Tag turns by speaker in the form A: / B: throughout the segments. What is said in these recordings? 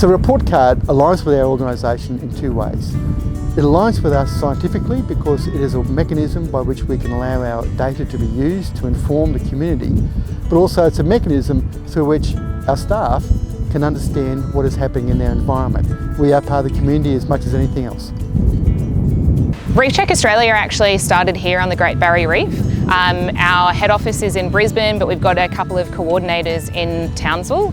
A: So the report card aligns with our organisation in two ways. It aligns with us scientifically because it is a mechanism by which we can allow our data to be used to inform the community, but also it's a mechanism through which our staff can understand what is happening in their environment. We are part of the community as much as anything else.
B: Reef Check Australia actually started here on the Great Barrier Reef. Our head office is in Brisbane, but we've got a couple of coordinators in Townsville.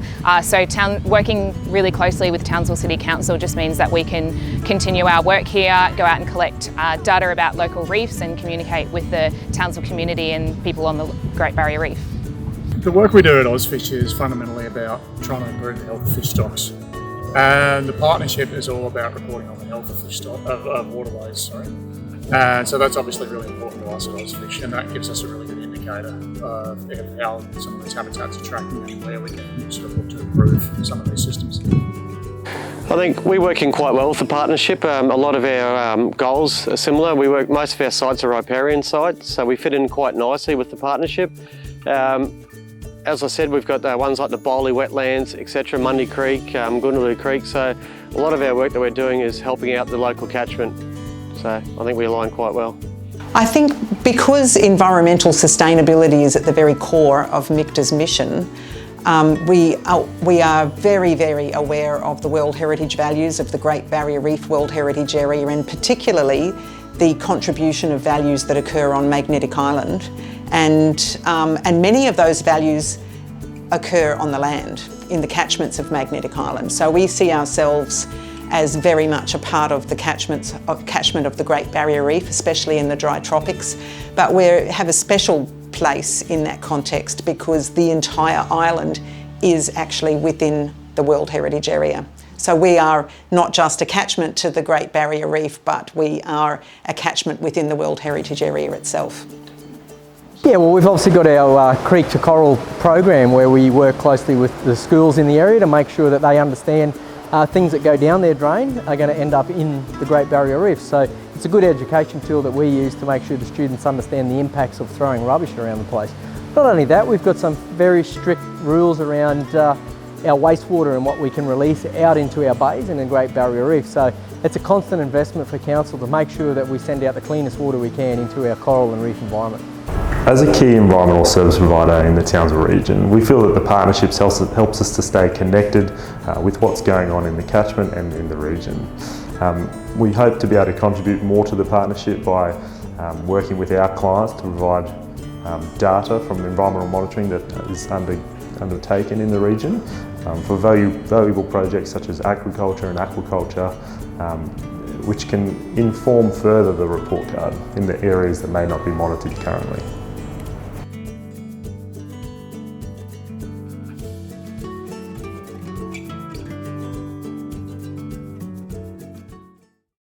B: Working really closely with Townsville City Council just means that we can continue our work here, go out and collect data about local reefs and communicate with the Townsville community and people on the Great Barrier Reef.
C: The work we do at Ozfish is fundamentally about trying to improve the health of fish stocks. And the partnership is all about reporting on the health of fish stock, of waterways, And so that's obviously really important to us at Ozfish, and that gives us a really good indicator of how some of these habitats are tracking and where we can sort of look to improve some of these systems.
D: I think we're working quite well with the partnership. A lot of our goals are similar. Most of our sites are riparian sites, so we fit in quite nicely with the partnership. As I said, we've got ones like the Bowley wetlands, etc., Mundy Creek, Goonaloo Creek, so a lot of our work that we're doing is helping out the local catchment. So I think we align quite well.
E: I think because environmental sustainability is at the very core of MICTA's mission, we are very, very aware of the World Heritage values of the Great Barrier Reef World Heritage Area, and particularly the contribution of values that occur on Magnetic Island. And many of those values occur on the land, in the catchments of Magnetic Island. So we see ourselves as very much a part of the catchment of the Great Barrier Reef, especially in the dry tropics. But we have a special place in that context because the entire island is actually within the World Heritage Area. So we are not just a catchment to the Great Barrier Reef, but we are a catchment within the World Heritage Area itself.
F: Yeah, well, we've obviously got our Creek to Coral program where we work closely with the schools in the area to make sure that they understand things that go down their drain are going to end up in the Great Barrier Reef. So it's a good education tool that we use to make sure the students understand the impacts of throwing rubbish around the place. Not only that, we've got some very strict rules around our wastewater and what we can release out into our bays in the Great Barrier Reef. So it's a constant investment for council to make sure that we send out the cleanest water we can into our coral and reef environment.
G: As a key environmental service provider in the Townsville region, we feel that the partnerships helps us to stay connected with what's going on in the catchment and in the region. We hope to be able to contribute more to the partnership by working with our clients to provide data from the environmental monitoring that is undertaken in the region for valuable projects such as agriculture and aquaculture, which can inform further the report card in the areas that may not be monitored currently.